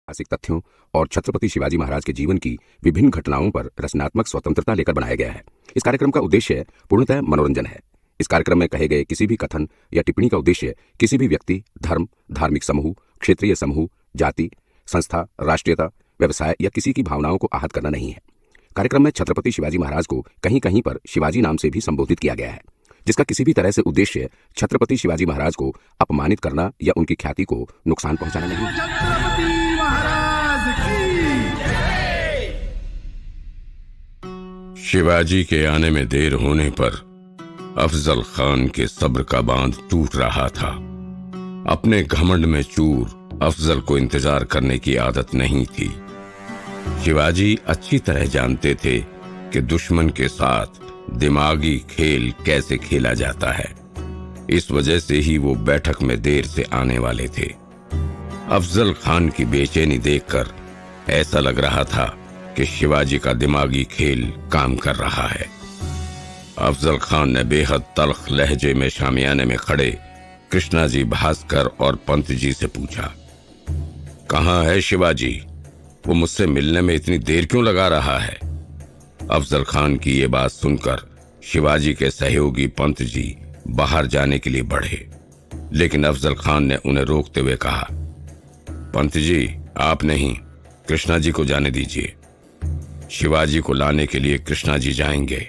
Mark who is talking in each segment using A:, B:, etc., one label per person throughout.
A: ऐतिहासिक तथ्यों और छत्रपति शिवाजी महाराज के जीवन की विभिन्न घटनाओं पर रचनात्मक स्वतंत्रता लेकर बनाया गया है। इस कार्यक्रम का उद्देश्य पूर्णतः मनोरंजन है। इस कार्यक्रम में कहे गए किसी भी कथन या टिप्पणी का उद्देश्य किसी भी व्यक्ति, धर्म, धार्मिक समूह, क्षेत्रीय समूह, जाति, संस्था, राष्ट्रीयता, व्यवसाय या किसी की भावनाओं को आहत करना नहीं है। कार्यक्रम में छत्रपति शिवाजी महाराज को कहीं कहीं पर शिवाजी नाम से भी संबोधित किया गया है, जिसका किसी भी तरह से उद्देश्य छत्रपति शिवाजी महाराज को अपमानित करना या उनकी ख्याति को नुकसान पहुंचाना नहीं है।
B: शिवाजी के आने में देर होने पर अफजल खान के सब्र का बांध टूट रहा था। अपने घमंड में चूर अफजल को इंतजार करने की आदत नहीं थी। शिवाजी अच्छी तरह जानते थे कि दुश्मन के साथ दिमागी खेल कैसे खेला जाता है। इस वजह से ही वो बैठक में देर से आने वाले थे। अफजल खान की बेचैनी देखकर ऐसा लग रहा था कि शिवाजी का दिमागी खेल काम कर रहा है। अफजल खान ने बेहद तल्ख लहजे में शामियाने में खड़े कृष्णाजी भास्कर और पंत जी से पूछा, कहाँ है शिवाजी? वो मुझसे मिलने में इतनी देर क्यों लगा रहा है? अफजल खान की ये बात सुनकर शिवाजी के सहयोगी पंत जी बाहर जाने के लिए बढ़े, लेकिन अफजल खान ने उन्हें रोकते हुए कहा, पंत जी आप नहीं, कृष्णा जी को जाने दीजिए। शिवाजी को लाने के लिए कृष्णा जी जाएंगे।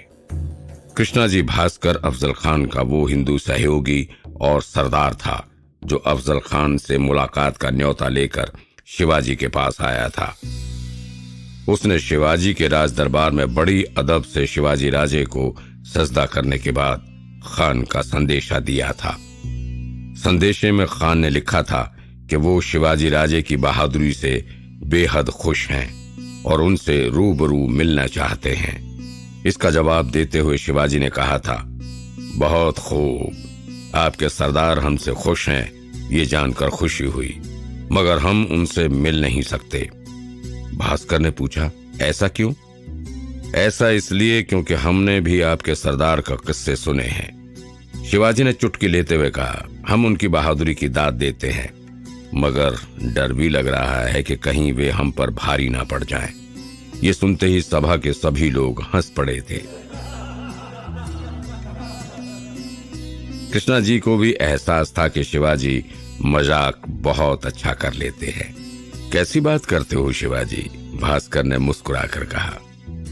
B: कृष्णा जी भास्कर अफजल खान का वो हिंदू सहयोगी और सरदार था जो अफजल खान से मुलाकात का न्योता लेकर शिवाजी के पास आया था। उसने शिवाजी के राज दरबार में बड़ी अदब से शिवाजी राजे को सजदा करने के बाद खान का संदेशा दिया था। संदेशे में खान ने लिखा था कि वो शिवाजी राजे की बहादुरी से बेहद खुश हैं और उनसे रूबरू मिलना चाहते हैं। इसका जवाब देते हुए शिवाजी ने कहा था, बहुत खूब, आपके सरदार हमसे खुश हैं ये जानकर खुशी हुई, मगर हम उनसे मिल नहीं सकते। भास्कर ने पूछा, ऐसा क्यों? ऐसा इसलिए क्योंकि हमने भी आपके सरदार का किस्से सुने हैं। शिवाजी ने चुटकी लेते हुए कहा, हम उनकी बहादुरी की दाद देते हैं, मगर डर भी लग रहा है कि कहीं वे हम पर भारी ना पड़ जाएं। ये सुनते ही सभा के सभी लोग हंस पड़े थे। कृष्णा जी को भी एहसास था कि शिवाजी मजाक बहुत अच्छा कर लेते हैं। कैसी बात करते हो शिवाजी? भास्कर ने मुस्कुराकर कहा,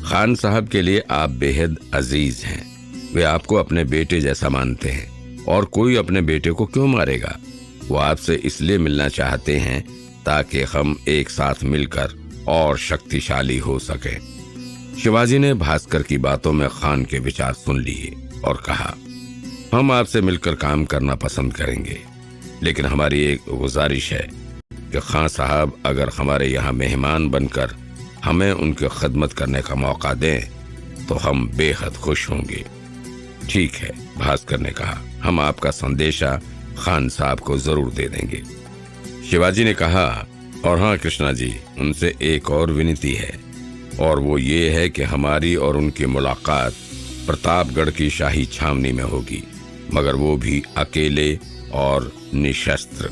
B: खान साहब के लिए आप बेहद अजीज हैं। वे आपको अपने बेटे जैसा मानते हैं और कोई अपने बेटे को क्यों मारेगा? वो आपसे इसलिए मिलना चाहते हैं ताकि हम एक साथ मिलकर और शक्तिशाली हो सके। शिवाजी ने भास्कर की बातों में खान के विचार सुन लिए और कहा, हम आपसे मिलकर काम करना पसंद करेंगे, लेकिन हमारी एक गुजारिश है कि खान साहब अगर हमारे यहाँ मेहमान बनकर हमें उनकी खिदमत करने का मौका दें तो हम बेहद खुश होंगे। ठीक है, भास्कर ने कहा, हम आपका संदेशा खान साहब को जरूर दे देंगे। शिवाजी ने कहा, और हाँ कृष्णा जी, उनसे एक और विनती है, और वो ये है कि हमारी और उनकी मुलाकात प्रतापगढ़ की शाही छावनी में होगी, मगर वो भी अकेले और निशस्त्र।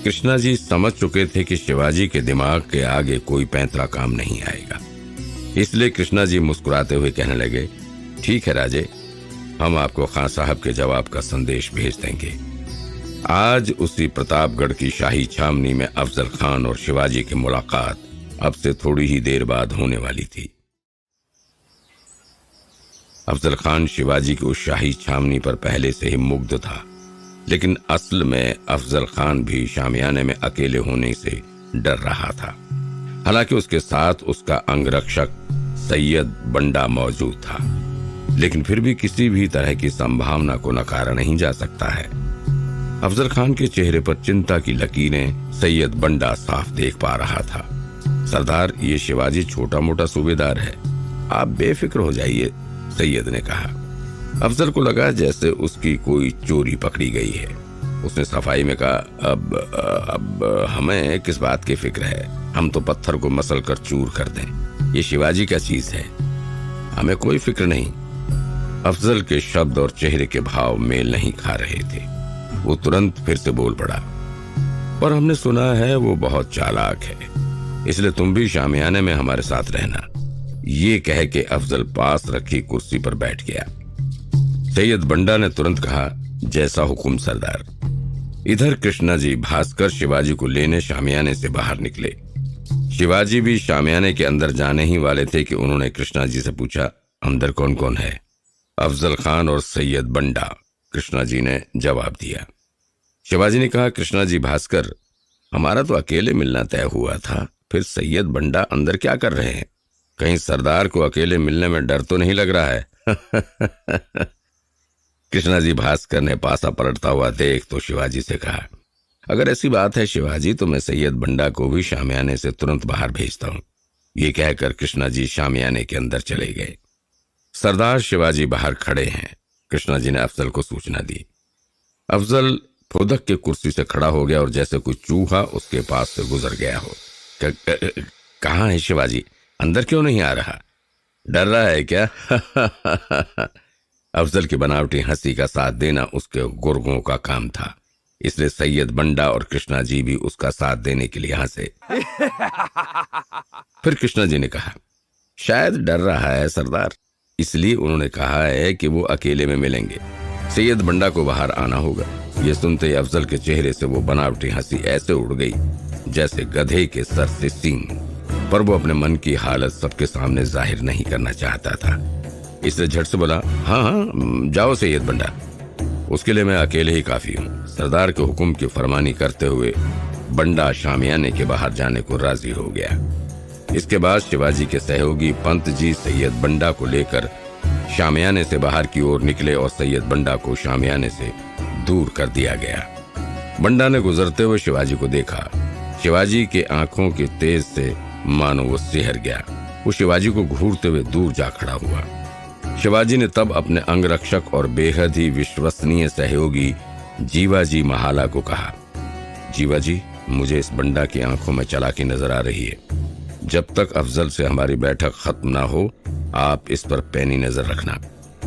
B: कृष्णा जी समझ चुके थे कि शिवाजी के दिमाग के आगे कोई पैंतरा काम नहीं आएगा, इसलिए कृष्णा जी मुस्कुराते हुए कहने लगे, ठीक है राजे, हम आपको खान साहब के जवाब का संदेश भेज देंगे। आज उसी प्रतापगढ़ की शाही छावनी में अफजल खान और शिवाजी की मुलाकात अब से थोड़ी ही देर बाद होने वाली थी। अफजल खान शिवाजी की उस शाही छावनी पर पहले से ही मुग्ध था, लेकिन असल में अफजल खान भी शामियाने में अकेले होने से डर रहा था। हालांकि उसके साथ उसका अंगरक्षक सैयद बंडा मौजूद था, लेकिन फिर भी किसी भी तरह की संभावना को नकारा नहीं जा सकता है। अफजल खान के चेहरे पर चिंता की लकीरें सैयद बंडा साफ देख पा रहा था। सरदार, ये शिवाजी छोटा मोटा सूबेदार है, आप बेफिक्र हो जाइए, सैयद ने कहा। अफजल को लगा जैसे उसकी कोई चोरी पकड़ी गई है। उसने सफाई में कहा, अब हमें किस बात की फिक्र है? हम तो पत्थर को मसल कर चूर कर दें, ये शिवाजी क्या चीज है, हमें कोई फिक्र नहीं। अफजल के शब्द और चेहरे के भाव मेल नहीं खा रहे थे। वो तुरंत फिर से बोल पड़ा, पर हमने सुना है वो बहुत चालाक है, इसलिए तुम भी शामियाने में हमारे साथ रहना। ये कह के अफजल पास रखी कुर्सी पर बैठ गया। सैयद बंडा ने तुरंत कहा, जैसा हुकुम सरदार। इधर कृष्णा जी भास्कर शिवाजी को लेने शामियाने से बाहर निकले। शिवाजी भी शामियाने के अंदर जाने ही वाले थे कि उन्होंने कृष्णा जी से पूछा, अंदर कौन कौन है? अफजल खान और सैयद बंडा, कृष्णा जी ने जवाब दिया। शिवाजी ने कहा, कृष्णा जी भास्कर, हमारा तो अकेले मिलना तय हुआ था, फिर सैयद बंडा अंदर क्या कर रहे हैं? कहीं सरदार को अकेले मिलने में डर तो नहीं लग रहा है? कृष्णा जी भास्कर ने पासा पलटता हुआ देख तो शिवाजी से कहा, अगर ऐसी बात है शिवाजी, तो मैं सैयद बंडा को भी शामियाने से तुरंत बाहर भेजता हूं। ये कहकर कृष्णा जी शामियाने के अंदर चले गए। सरदार शिवाजी बाहर खड़े हैं। कृष्णा जी ने अफजल को सूचना दी। अफजल फुदक के कुर्सी से खड़ा हो गया और जैसे कोई चूहा उसके पास से गुजर गया हो। कहाँ है शिवाजी? अंदर क्यों नहीं आ रहा? डर रहा है क्या? अफजल की बनावटी हंसी का साथ देना उसके गुर्गों का काम था, इसलिए सैयद बंडा और कृष्णा जी भी उसका साथ देने के लिए हंसे। फिर कृष्णा जी ने कहा, शायद डर रहा है सरदार, इसलिए उन्होंने कहा है कि वो अकेले में मिलेंगे। सैयद बंडा को बाहर आना होगा। ये सुनते ही अफजल के चेहरे से वो बनावटी हंसी ऐसे उड़ गई जैसे गधे के सर से सींग, पर वो अपने मन की हालत सबके सामने जाहिर नहीं करना चाहता था, इसलिए झट से बोला, हाँ हाँ जाओ सैयद बंडा, उसके लिए मैं अकेले ही काफी हूँ। सरदार के हुक्म की फरमानी करते हुए बंडा शामियाने के बाहर जाने को राजी हो गया। इसके बाद शिवाजी के सहयोगी पंत जी सैयद बंडा को लेकर शामियाने से बाहर की ओर निकले और सैयद बंडा को शामियाने से दूर कर दिया गया। बंडा ने गुजरते हुए शिवाजी को देखा। शिवाजी के आंखों के तेज से मानो वो सिहर गया। वो शिवाजी को घूरते हुए दूर जा खड़ा हुआ। शिवाजी ने तब अपने अंगरक्षक और बेहद ही विश्वसनीय सहयोगी जीवाजी महाला को कहा, जीवाजी, मुझे इस बंडा की आंखों में चालाकी नजर आ रही है। जब तक अफजल से हमारी बैठक खत्म ना हो, आप इस पर पैनी नजर रखना।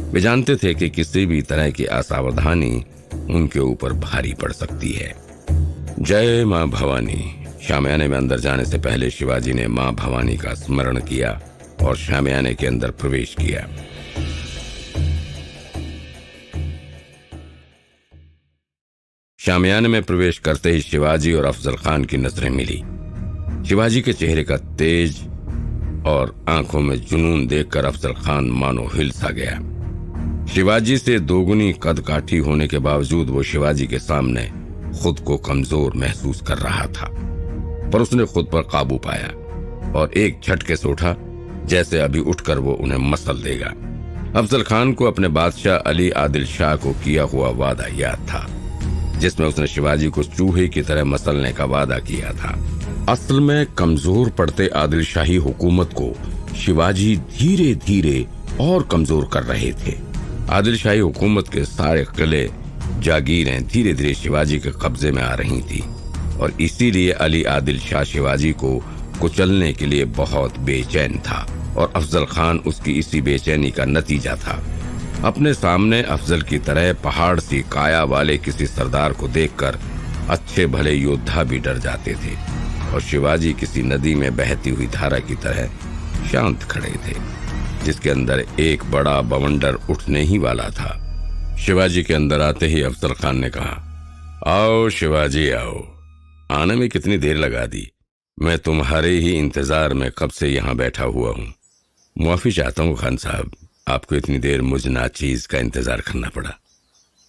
B: वे जानते थे कि किसी भी तरह की असावधानी उनके ऊपर भारी पड़ सकती है। जय मां भवानी। शामियाने में अंदर जाने से पहले शिवाजी ने मां भवानी का स्मरण किया और शामियाने के अंदर प्रवेश किया। शामियाने में प्रवेश करते ही शिवाजी और अफजल खान की नजरें मिली। शिवाजी के चेहरे का तेज और आंखों में जुनून देखकर अफजल खान मानो हिल सा गया। शिवाजी से दोगुनी कदकाठी होने के बावजूद वो शिवाजी के सामने खुद को कमजोर महसूस कर रहा था, पर उसने खुद पर काबू पाया और एक झटके से उठा जैसे अभी उठकर वो उन्हें मसल देगा। अफजल खान को अपने बादशाह अली आदिल शाह को किया हुआ वादा याद था, जिसमें उसने शिवाजी को चूहे की तरह मसलने का वादा किया था। असल में कमजोर पड़ते आदिल शाही हुकूमत को शिवाजी धीरे धीरे और कमजोर कर रहे थे। आदिल शाही हुकूमत के सारे किले, जागीरें धीरे धीरे शिवाजी के कब्जे में आ रही थी और इसीलिए अली आदिल शाह शिवाजी को कुचलने के लिए बहुत बेचैन था और अफजल खान उसकी इसी बेचैनी का नतीजा था। अपने सामने अफजल की तरह पहाड़ सी काया वाले किसी सरदार को देखकर अच्छे भले योद्धा भी डर जाते थे और शिवाजी किसी नदी में बहती हुई धारा की तरह शांत खड़े थे, जिसके अंदर एक बड़ा बवंडर उठने ही वाला था। शिवाजी के अंदर आते ही अफजल खान ने कहा, आओ शिवाजी आओ। आने में कितनी देर लगा दी? मैं तुम्हारे ही इंतजार में कब से यहाँ बैठा हुआ हूँ। मुआफी चाहता हूँ खान साहब, आपको इतनी देर मुझ नाचीज का इंतजार करना पड़ा।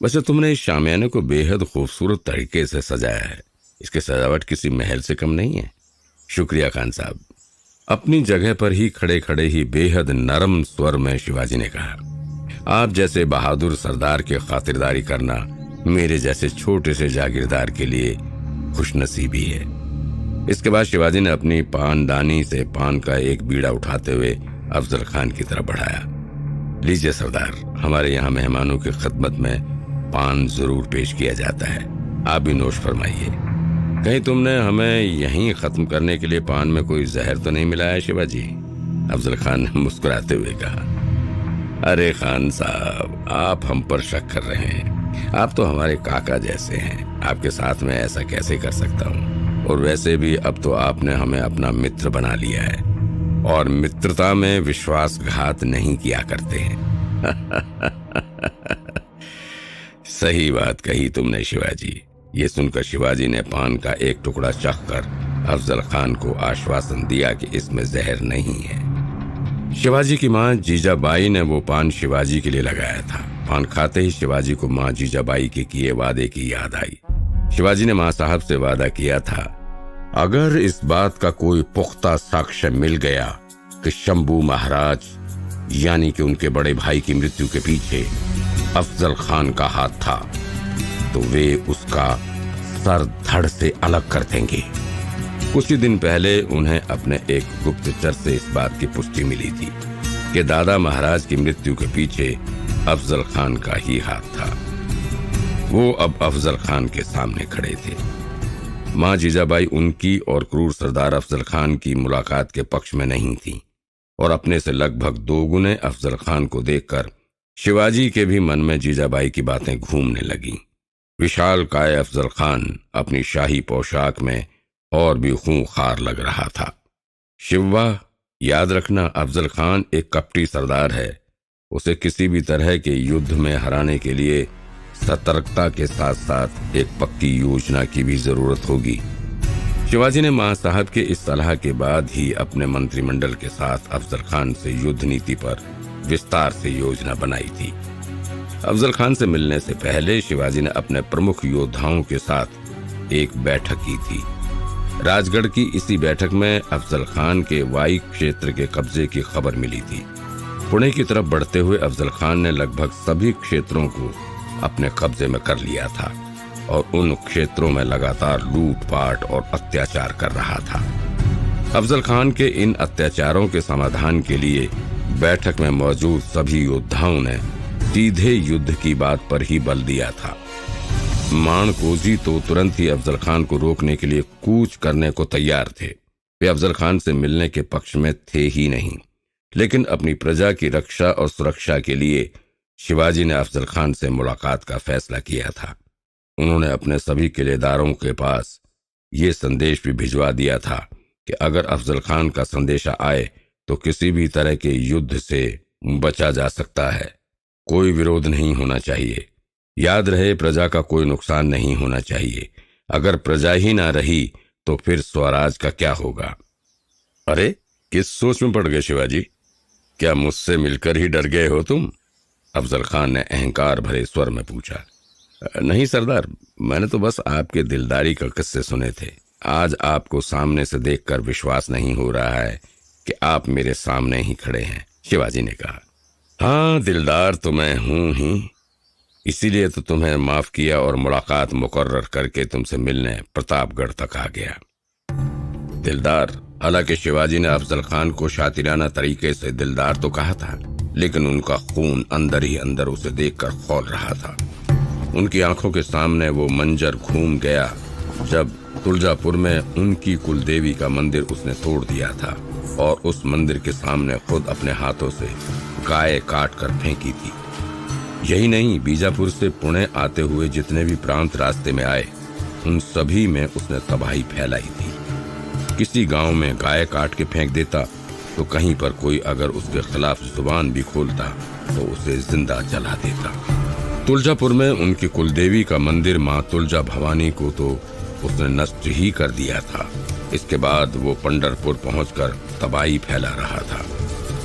B: वैसे तुमने इस शामियाने को बेहद खूबसूरत तरीके से सजाया है, इसकी सजावट किसी महल से कम नहीं है। शुक्रिया खान साहब। अपनी जगह पर ही खड़े खड़े ही बेहद नरम स्वर में शिवाजी ने कहा, आप जैसे बहादुर सरदार की खातिरदारी करना मेरे जैसे छोटे से जागीरदार के लिए खुशनसीबी है। इसके बाद शिवाजी ने अपनी पानदानी से पान का एक बीड़ा उठाते हुए अफजल खान की तरफ बढ़ाया। लीजिए सरदार, हमारे यहाँ मेहमानों की खिदमत में पान जरूर पेश किया जाता है, आप भी नोश फरमाइए। कहीं तुमने हमें यहीं खत्म करने के लिए पान में कोई जहर तो नहीं मिलाया शिवाजी? अफजल खान ने मुस्कुराते हुए कहा, अरे खान साहब, आप हम पर शक कर रहे हैं। आप तो हमारे काका जैसे हैं, आपके साथ में ऐसा कैसे कर सकता हूँ? और वैसे भी अब तो आपने हमें अपना मित्र बना लिया है और मित्रता में विश्वासघात नहीं किया करते हैं। सही बात कही तुमने शिवाजी। ये सुनकर शिवाजी ने पान का एक टुकड़ा चखकर अफजल खान को आश्वासन दिया कि इसमें जहर नहीं है। शिवाजी की मां जीजाबाई ने वो पान शिवाजी के लिए लगाया था। पान खाते ही शिवाजी को मां जीजाबाई के किए वादे की याद आई। शिवाजी ने मां साहब से वादा किया था, अगर इस बात का कोई पुख्ता साक्ष्य मिल गया कि शंभू महाराज यानी कि उनके बड़े भाई की मृत्यु के पीछे अफजल खान का हाथ था, तो वे उसका सर धड़ से अलग कर देंगे। कुछ ही दिन पहले उन्हें अपने एक गुप्तचर से इस बात की पुष्टि मिली थी कि दादा महाराज की मृत्यु के पीछे अफजल खान का ही हाथ था। वो अब अफजल खान के सामने खड़े थे। मां जीजाबाई उनकी और क्रूर सरदार अफजल खान की मुलाकात के पक्ष में नहीं थी और अपने से लगभग दोगुने अफजल खान को देखकर शिवाजी के भी मन में जीजाबाई की बातें घूमने लगीं। विशाल काय अफजल खान अपनी शाही पोशाक में और भी खूंखार लग रहा था। शिवा, याद रखना, अफजल खान एक कपटी सरदार है। उसे किसी भी तरह के युद्ध में हराने के लिए सतर्कता के साथ साथ एक पक्की योजना की भी जरूरत होगी। शिवाजी ने मां साहब के इस सलाह के बाद ही अपने मंत्रिमंडल के साथ अफजल खान से युद्ध नीति पर विस्तार से योजना बनाई थी। अफजल खान से मिलने से पहले शिवाजी ने अपने प्रमुख योद्धाओं के साथ एक बैठक की थी। राजगढ़ की इसी बैठक में अफजल खान के वाई क्षेत्र के कब्जे की खबर मिली थी। पुणे की तरफ बढ़ते हुए अफजल खान ने लगभग सभी क्षेत्रों को अपने कब्जे में कर लिया था और उन क्षेत्रों में लगातार लूटपाट और अत्याचार कर रहा था। अफजल खान के इन अत्याचारों के समाधान के लिए बैठक में मौजूद सभी योद्धाओं ने सीधे युद्ध की बात पर ही बल दिया था। माणकोजी तो तुरंत ही अफजल खान को रोकने के लिए कूच करने को तैयार थे। वे अफजल खान से मिलने के पक्ष में थे ही नहीं, लेकिन अपनी प्रजा की रक्षा और सुरक्षा के लिए शिवाजी ने अफजल खान से मुलाकात का फैसला किया था। उन्होंने अपने सभी किलेदारों के पास ये संदेश भी भिजवा दिया था कि अगर अफजल खान का संदेशा आए तो किसी भी तरह के युद्ध से बचा जा सकता है। कोई विरोध नहीं होना चाहिए। याद रहे, प्रजा का कोई नुकसान नहीं होना चाहिए। अगर प्रजा ही ना रही तो फिर स्वराज का क्या होगा? अरे, किस सोच में पड़ गए शिवाजी? क्या मुझसे मिलकर ही डर गए हो तुम? अफजल खान ने अहंकार भरे स्वर में पूछा। नहीं सरदार, मैंने तो बस आपके दिलदारी का किस्से सुने थे। आज आपको सामने से देखकर विश्वास नहीं हो रहा है कि आप मेरे सामने ही खड़े हैं, शिवाजी ने कहा। हाँ, दिलदार तो मैं हूं ही, इसीलिए तो तुम्हें माफ किया और मुलाकात मुकर्रर करके तुमसे मिलने प्रतापगढ़ तक आ गया। दिलदार, हालांकि शिवाजी ने अफजल खान को शातिराना तरीके से दिलदार तो कहा था, लेकिन उनका खून अंदर ही अंदर उसे देखकर खौल रहा था। उनकी आंखों के सामने वो मंजर घूम गया जब तुलजापुर में उनकी कुलदेवी का मंदिर उसने तोड़ दिया था और उस मंदिर के सामने खुद अपने हाथों से गाय काट कर फेंकी थी। यही नहीं, बीजापुर से पुणे आते हुए जितने भी प्रांत रास्ते में आए उन सभी में उसने तबाही फैलाई थी। किसी गांव में गाय काट के फेंक देता तो कहीं पर कोई अगर उसके खिलाफ जुबान भी खोलता तो उसे जिंदा जला देता। तुलजापुर में उनकी कुलदेवी का मंदिर मां तुलजा भवानी को तो उसने नष्ट ही कर दिया था। इसके बाद वो पंढरपुर पहुंचकर तबाही फैला रहा था।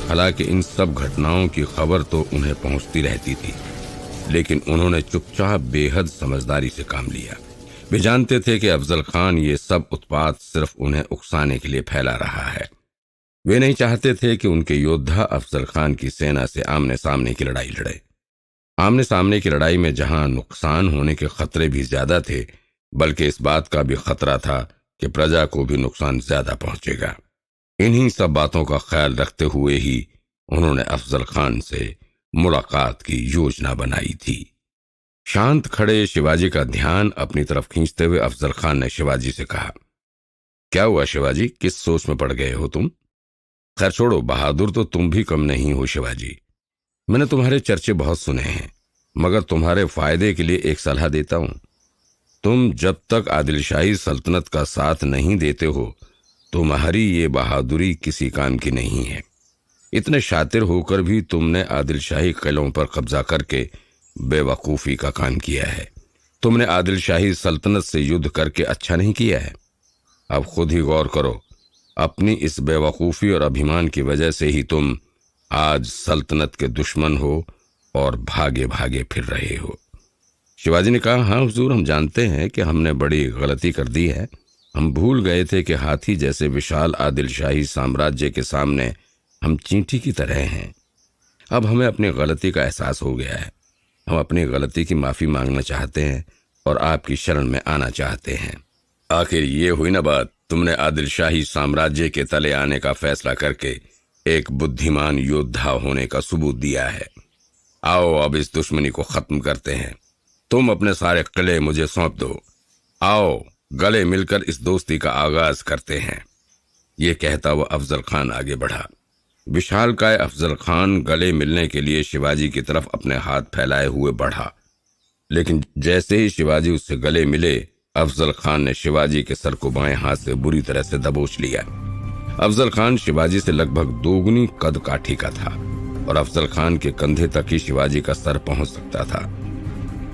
B: हालांकि इन सब घटनाओं की खबर तो उन्हें पहुंचती रहती थी, लेकिन उन्होंने चुपचाप बेहद समझदारी से काम लिया। वे जानते थे कि अफजल खान ये सब उत्पात सिर्फ उन्हें उकसाने के लिए फैला रहा है। वे नहीं चाहते थे कि उनके योद्धा अफजल खान की सेना से आमने सामने की लड़ाई लड़े। आमने सामने की लड़ाई में जहां नुकसान होने के खतरे भी ज्यादा थे, बल्कि इस बात का भी खतरा था कि प्रजा को भी नुकसान ज्यादा पहुंचेगा। इन्हीं सब बातों का ख्याल रखते हुए ही उन्होंने अफजल खान से मुलाकात की योजना बनाई थी। शांत खड़े शिवाजी का ध्यान अपनी तरफ खींचते हुए अफजल खान ने शिवाजी से कहा, क्या हुआ शिवाजी, किस सोच में पड़ गए हो तुम? खैर छोड़ो, बहादुर तो तुम भी कम नहीं हो शिवाजी। मैंने तुम्हारे चर्चे बहुत सुने हैं, मगर तुम्हारे फायदे के लिए एक सलाह देता हूं। तुम जब तक आदिलशाही सल्तनत का साथ नहीं देते हो, तुम्हारी ये बहादुरी किसी काम की नहीं है। इतने शातिर होकर भी तुमने आदिलशाही किलों पर कब्जा करके बेवकूफ़ी का काम किया है। तुमने आदिलशाही सल्तनत से युद्ध करके अच्छा नहीं किया है। अब खुद ही गौर करो, अपनी इस बेवकूफ़ी और अभिमान की वजह से ही तुम आज सल्तनत के दुश्मन हो और भागे भागे फिर रहे हो। शिवाजी ने कहा, हाँ हुजूर, हम जानते हैं कि हमने बड़ी गलती कर दी है। हम भूल गए थे कि हाथी जैसे विशाल आदिलशाही साम्राज्य के सामने हम चींटी की तरह हैं। अब हमें अपनी गलती का एहसास हो गया है। हम अपनी गलती की माफ़ी मांगना चाहते हैं और आपकी शरण में आना चाहते हैं। आखिर ये हुई ना बात, तुमने आदिलशाही साम्राज्य के तले आने का फैसला करके एक बुद्धिमान योद्धा होने का सबूत दिया है। आओ अब इस दुश्मनी को खत्म करते हैं। तुम अपने सारे किले मुझे सौंप दो। आओ गले मिलकर इस दोस्ती का आगाज करते हैं। ये कहता हुआ अफजल खान आगे बढ़ा। विशालकाय अफजल खान गले मिलने के लिए शिवाजी की तरफ अपने हाथ फैलाए हुए बढ़ा, लेकिन जैसे ही शिवाजी उससे गले मिले, अफजल खान ने शिवाजी के सर को बाएं हाथ से बुरी तरह से दबोच लिया। अफजल खान शिवाजी से लगभग दोगुनी कद काठी का था और अफजल खान के कंधे तक ही शिवाजी का सर पहुंच सकता था।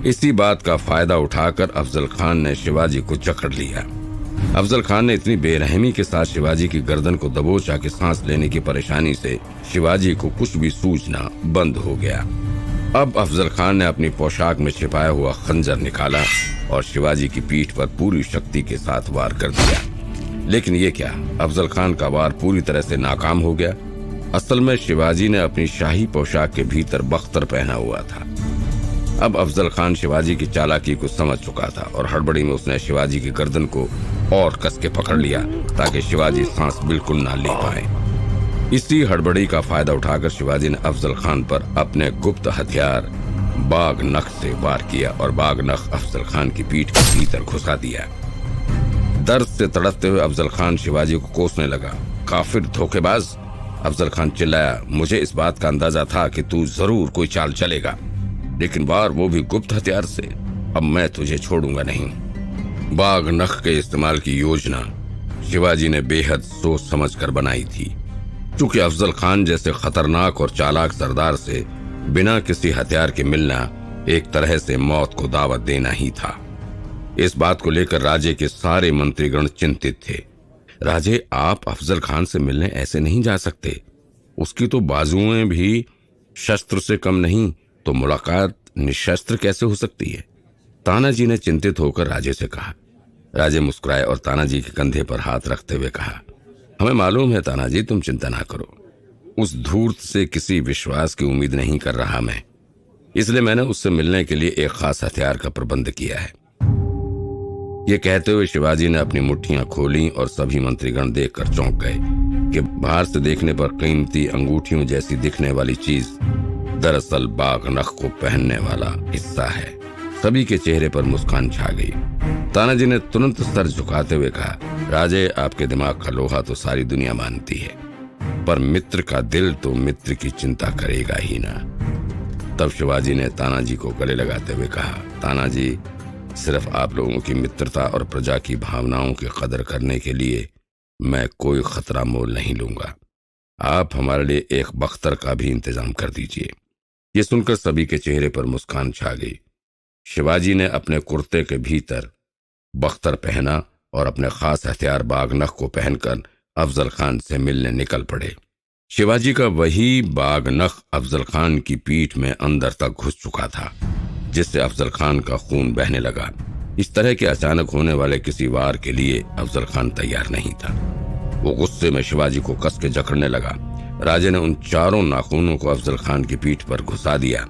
B: इसी बात का फायदा उठाकर अफजल खान ने शिवाजी को जकड़ लिया। अफजल खान ने इतनी बेरहमी के साथ शिवाजी की गर्दन को दबोचा कि सांस लेने की परेशानी से शिवाजी को कुछ भी सूझना बंद हो गया। अब अफजल खान ने अपनी पोशाक में छिपाया हुआ खंजर निकाला और शिवाजी की पीठ पर पूरी शक्ति के साथ वार कर दिया। लेकिन ये क्या, अफजल खान का वार पूरी तरह से नाकाम हो गया। असल में शिवाजी ने अपनी शाही पोशाक के भीतर बख्तर पहना हुआ था। अब अफजल खान शिवाजी की चालाकी को समझ चुका था और हड़बड़ी में उसने शिवाजी की गर्दन को और कस के पकड़ लिया ताकि शिवाजी सांस बिल्कुल ना ले पाए। इसी हड़बड़ी का फायदा उठाकर शिवाजी ने अफजल खान पर अपने गुप्त हथियार बाघ नख से वार किया और बाघ नख अफजल खान की पीठ के भीतर घुसा दिया। दर्द से तड़पते हुए अफजल खान शिवाजी को कोसने लगा। काफिर, धोखेबाज! अफजल खान चिल्लाया, मुझे इस बात का अंदाजा था कि तू जरूर कोई चाल चलेगा, लेकिन वार वो भी गुप्त हथियार से। अब मैं तुझे छोड़ूंगा नहीं। बाघ नख के इस्तेमाल की योजना शिवाजी ने बेहद सोच समझकर बनाई थी। चूंकि अफजल खान जैसे खतरनाक और चालाक सरदार से बिना किसी हथियार के मिलना एक तरह से मौत को दावत देना ही था। इस बात को लेकर राज्य के सारे मंत्रीगण चिंतित थे। राजे, आप अफजल खान से मिलने ऐसे नहीं जा सकते। उसकी तो बाजुएं भी शस्त्र से कम नहीं, तो मुलाकात निशस्त्र कैसे हो सकती है? तानाजी ने चिंतित होकर राजे से कहा। राजे मुस्कुराए और तानाजी के कंधे पर हाथ रखते हुए कहा, हमें मालूम है तानाजी, तुम चिंता ना करो। उस धूर्त से किसी विश्वास की उम्मीद नहीं कर रहा मैं, इसलिए मैंने उससे मिलने के लिए एक खास हथियार का प्रबंध किया है। ये कहते हुए शिवाजी ने अपनी मुट्ठियां खोली और सभी मंत्रीगण देखकर चौंक गए कि बाहर से देखने पर कीमती अंगूठियों जैसी दिखने वाली चीज दरअसल बाघ नख को पहनने वाला हिस्सा है। सभी के चेहरे पर मुस्कान छा गई। तानाजी ने तुरंत सर झुकाते हुए कहा, राजे, आपके दिमाग का लोहा तो सारी दुनिया मानती है, पर मित्र का दिल तो मित्र की चिंता करेगा ही ना। तब शिवाजी ने तानाजी को गले लगाते हुए कहा, तानाजी, सिर्फ आप लोगों की मित्रता और प्रजा की भावनाओं की कदर करने के लिए मैं कोई खतरा मोल नहीं लूंगा। आप हमारे लिए एक बख्तर का भी इंतजाम कर दीजिए। ये सुनकर सभी के चेहरे पर मुस्कान छा गई। शिवाजी ने अपने कुर्ते के भीतर बख्तर पहना और अपने खास हथियार बाघ नख को पहनकर अफजल खान से मिलने निकल पड़े। शिवाजी का वही बाघ नख अफजल खान की पीठ में अंदर तक घुस चुका था, जिससे अफजल खान का खून बहने लगा। इस तरह के अचानक होने वाले किसी वार के लिए अफजल खान तैयार नहीं था। वो गुस्से में शिवाजी को कस के जकड़ने लगा। राजे ने उन चारों नाखूनों को अफजल खान की पीठ पर घुसा दिया।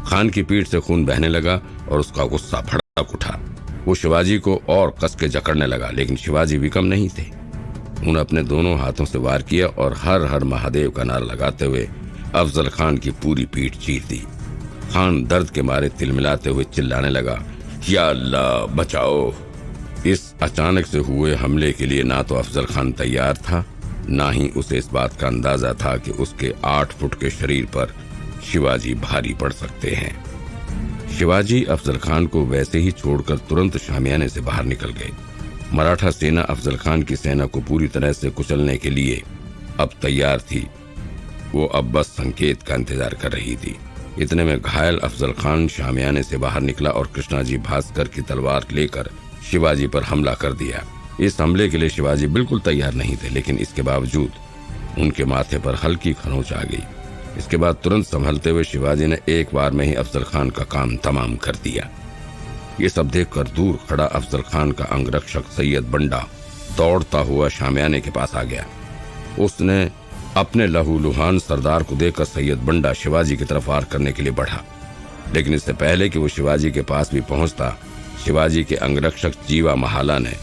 B: खान की पीठ से खून बहने लगा और उसका गुस्सा भड़क उठा। वो शिवाजी को और कस के जकड़ने लगा, लेकिन शिवाजी भी कम नहीं थे। उन्होंने अपने दोनों हाथों से वार किया और हर हर महादेव का नारा लगाते हुए अफजल खान की पूरी पीठ चीर दी। खान दर्द के मारे तिलमिलाते हुए चिल्लाने लगा, या अल्लाह बचाओ। इस अचानक से हुए हमले के लिए ना तो अफजल खान तैयार था, ना ही उसे इस बात का अंदाजा था कि उसके 8 फुट के शरीर पर शिवाजी भारी पड़ सकते हैं। शिवाजी अफजल खान को वैसे ही छोड़कर तुरंत शामियाने से बाहर निकल गए। मराठा सेना अफजल खान की सेना को पूरी तरह से कुचलने के लिए अब तैयार थी। वो अब बस संकेत का इंतजार कर रही थी। इतने में घायल अफजल खान शामियाने से बाहर निकला और कृष्णाजी भास्कर की तलवार लेकर शिवाजी पर हमला कर दिया। इस हमले के लिए शिवाजी बिल्कुल तैयार नहीं थे, लेकिन इसके बावजूद उनके माथे पर हल्की खरोंच आ गई। इसके बाद तुरंत संभलते हुए शिवाजी ने एक बार में ही अफजल खान का काम तमाम कर दिया। ये सब देखकर दूर खड़ा अफजल खान का अंगरक्षक सैयद बंडा दौड़ता हुआ शामियाने के पास आ गया। उसने अपने लहूलुहान सरदार को देखकर सैयद बंडा शिवाजी की तरफ वार करने के लिए बढ़ा, लेकिन इससे पहले कि वो शिवाजी के पास भी पहुंचता, शिवाजी के अंगरक्षक जीवा महाला ने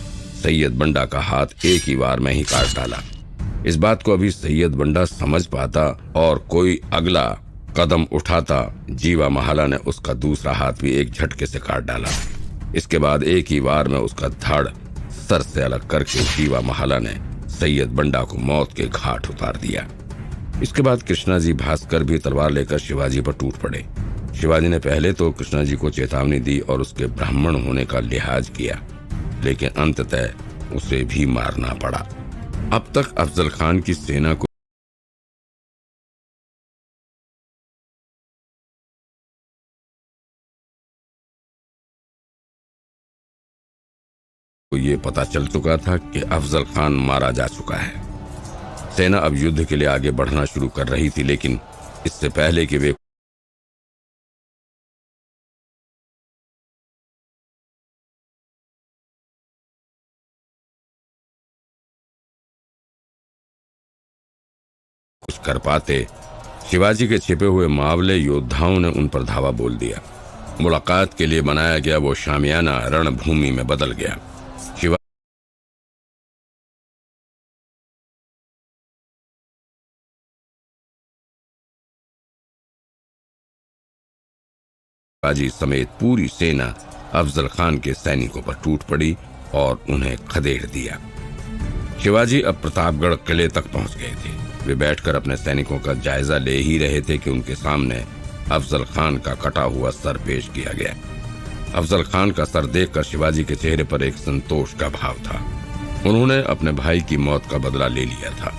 B: सैयद बंडा का हाथ एक ही वार में ही काट डाला। इस बात को अभी सैयद बंडा समझ पाता और कोई अगला कदम उठाता, जीवा महाला ने उसका दूसरा हाथ भी एक झटके से काट डाला। इसके बाद एक ही वार में उसका धड़ सर से अलग करके जीवा महाला ने सैयद बंडा को मौत के घाट उतार दिया। इसके बाद कृष्णाजी भास्कर भी तलवार लेकर शिवाजी पर टूट पड़े। शिवाजी ने पहले तो कृष्णाजी को चेतावनी दी और उसके ब्राह्मण होने का लिहाज किया, लेकिन अंततः उसे भी मारना पड़ा। अब तक अफजल खान की सेना को ये पता चल चुका था कि अफजल खान मारा जा चुका है। सेना अब युद्ध के लिए आगे बढ़ना शुरू कर रही थी, लेकिन इससे पहले कि वे कुछ कर पाते, शिवाजी के छिपे हुए मावले योद्धाओं ने उन पर धावा बोल दिया। मुलाकात के लिए बनाया गया वो शामियाना रणभूमि में बदल गया। शिवाजी समेत पूरी सेना अफजल खान के सैनिकों पर टूट पड़ी और उन्हें खदेड़ दिया। शिवाजी अब प्रतापगढ़ किले तक पहुंच गए थे। वे बैठकर अपने सैनिकों का जायजा ले ही रहे थे कि उनके सामने अफजल खान का कटा हुआ सर पेश किया गया। अफजल खान का सर देखकर शिवाजी के चेहरे पर एक संतोष का भाव था। उन्होंने अपने भाई की मौत का बदला ले लिया था।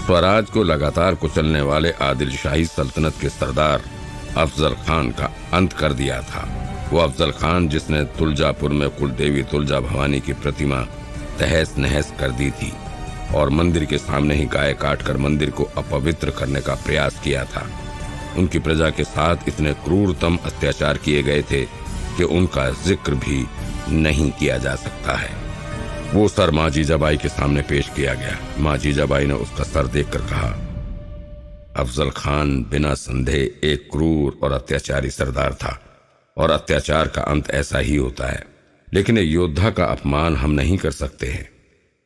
B: स्वराज को लगातार कुचलने वाले आदिल शाही सल्तनत के सरदार अफजल खान का अंत कर दिया था। वो अफजल खान जिसने तुलजापुर में कुलदेवी तुलजा भवानी की प्रतिमा तहस नहस कर दी थी और मंदिर के सामने ही गाय काटकर मंदिर को अपवित्र करने का प्रयास किया था। उनकी प्रजा के साथ इतने क्रूरतम अत्याचार किए गए थे कि उनका जिक्र भी नहीं किया जा सकता है। वो सर माँ जीजाबाई के सामने पेश किया गया। माँ जीजाबाई ने उसका सर देखकर कहा, अफजल खान बिना संदेह एक क्रूर और अत्याचारी सरदार था और अत्याचार का अंत ऐसा ही होता है, लेकिन एक योद्धा का अपमान हम नहीं कर सकते हैं।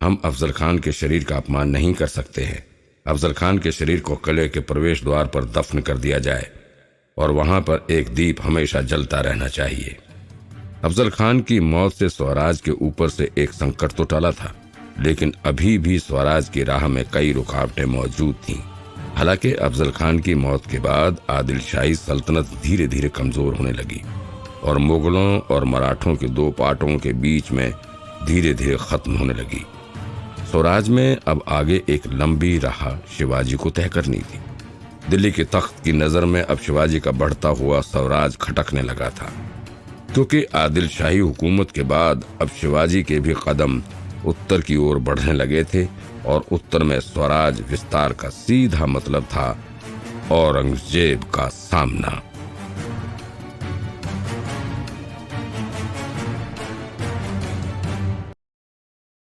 B: हम अफजल खान के शरीर का अपमान नहीं कर सकते हैं। अफजल खान के शरीर को किले के प्रवेश द्वार पर दफन कर दिया जाए और वहां पर एक दीप हमेशा जलता रहना चाहिए। अफजल खान की मौत से स्वराज के ऊपर से एक संकट तो टला था, लेकिन अभी भी स्वराज की राह में कई रुकावटें मौजूद थीं। हालांकि अफजल खान की मौत के बाद आदिल शाही सल्तनत धीरे धीरे कमजोर होने लगी और मुगलों और मराठों के दो पार्टों के बीच में धीरे धीरे खत्म होने लगी। स्वराज में अब आगे एक लंबी राह शिवाजी को तय करनी थी। दिल्ली के तख्त की नजर में अब शिवाजी का बढ़ता हुआ स्वराज खटकने लगा था, क्योंकि आदिल शाही हुकूमत के बाद अब शिवाजी के भी कदम उत्तर की ओर बढ़ने लगे थे और उत्तर में स्वराज विस्तार का सीधा मतलब था औरंगजेब का सामना।